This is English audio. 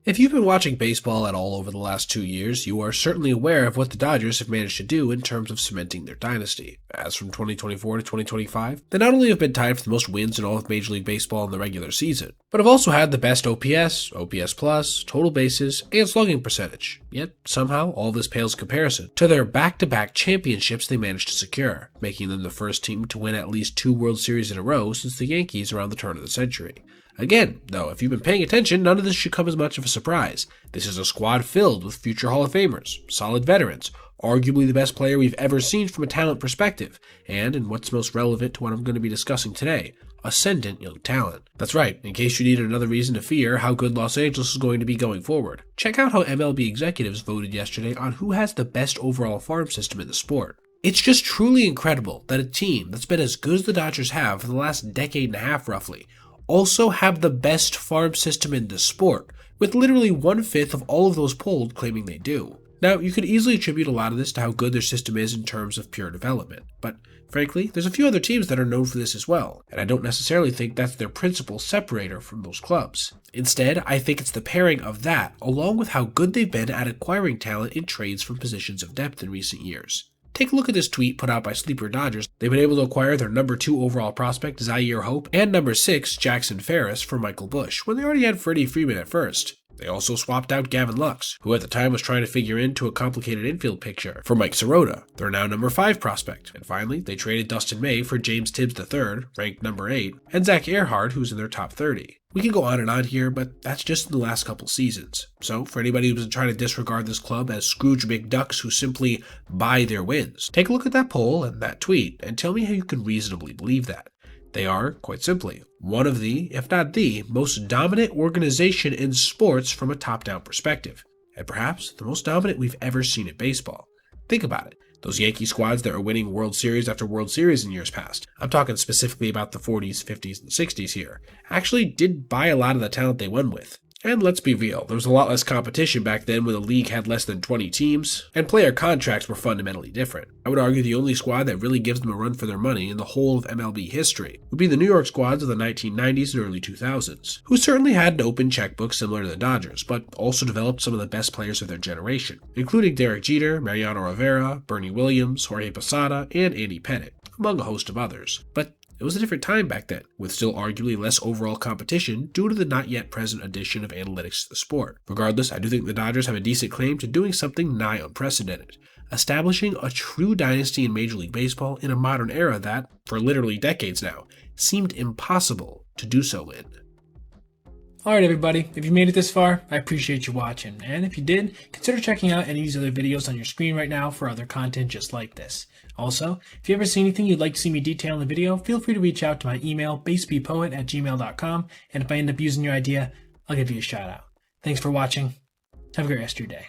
If you've been watching baseball at all over the last 2 years, you are certainly aware of what the Dodgers have managed to do in terms of cementing their dynasty. As from 2024 to 2025, they not only have been tied for the most wins in all of Major League Baseball in the regular season, but have also had the best OPS, OPS+, total bases, and slugging percentage. Yet, somehow, all this pales in comparison to their back-to-back championships they managed to secure, making them the first team to win at least 2 World Series in a row since the Yankees around the turn of the century. Again, though, if you've been paying attention, none of this should come as much of a surprise. This is a squad filled with future Hall of Famers, solid veterans, arguably the best player we've ever seen from a talent perspective, and, in what's most relevant to what I'm going to be discussing today, ascendant young talent. That's right, in case you needed another reason to fear how good Los Angeles is going to be going forward. Check out how MLB executives voted yesterday on who has the best overall farm system in the sport. It's just truly incredible that a team that's been as good as the Dodgers have for the last decade and a half roughly also have the best farm system in the sport, with literally 1/5 of all of those polled claiming they do. Now, you could easily attribute a lot of this to how good their system is in terms of pure development, but frankly, there's a few other teams that are known for this as well, and I don't necessarily think that's their principal separator from those clubs. Instead, I think it's the pairing of that, along with how good they've been at acquiring talent in trades from positions of depth in recent years. Take a look at this tweet put out by Sleeper Dodgers. They've been able to acquire their number 2 overall prospect, Zaire Hope, and number 6, Jackson Ferris, for Michael Busch, when they already had Freddie Freeman at first. They also swapped out Gavin Lux, who at the time was trying to figure into a complicated infield picture, for Mike Sirota, their now number 5 prospect. And finally, they traded Dustin May for James Tibbs III, ranked number 8, and Zach Earhart, who's in their top 30. We could go on and on here, but that's just in the last couple seasons. So, for anybody who's trying to disregard this club as Scrooge McDucks who simply buy their wins, take a look at that poll and that tweet, and tell me how you can reasonably believe that. They are, quite simply, one of the, if not the, most dominant organization in sports from a top-down perspective, and perhaps the most dominant we've ever seen in baseball. Think about it. Those Yankee squads that are winning World Series after World Series in years past, I'm talking specifically about the 40s, 50s, and 60s here, actually did buy a lot of the talent they won with. And let's be real, there was a lot less competition back then when the league had less than 20 teams, and player contracts were fundamentally different. I would argue the only squad that really gives them a run for their money in the whole of MLB history would be the New York squads of the 1990s and early 2000s, who certainly had an open checkbook similar to the Dodgers, but also developed some of the best players of their generation, including Derek Jeter, Mariano Rivera, Bernie Williams, Jorge Posada, and Andy Pettitte, among a host of others. But it was a different time back then, with still arguably less overall competition due to the not yet present addition of analytics to the sport. Regardless, I do think the Dodgers have a decent claim to doing something nigh unprecedented, establishing a true dynasty in Major League Baseball in a modern era that, for literally decades now, seemed impossible to do so in. Alright everybody, if you made it this far, I appreciate you watching, and if you did, consider checking out any of these other videos on your screen right now for other content just like this. Also, if you ever see anything you'd like to see me detail in the video, feel free to reach out to my email, basebpoet@gmail.com, and if I end up using your idea, I'll give you a shout out. Thanks for watching. Have a great rest of your day.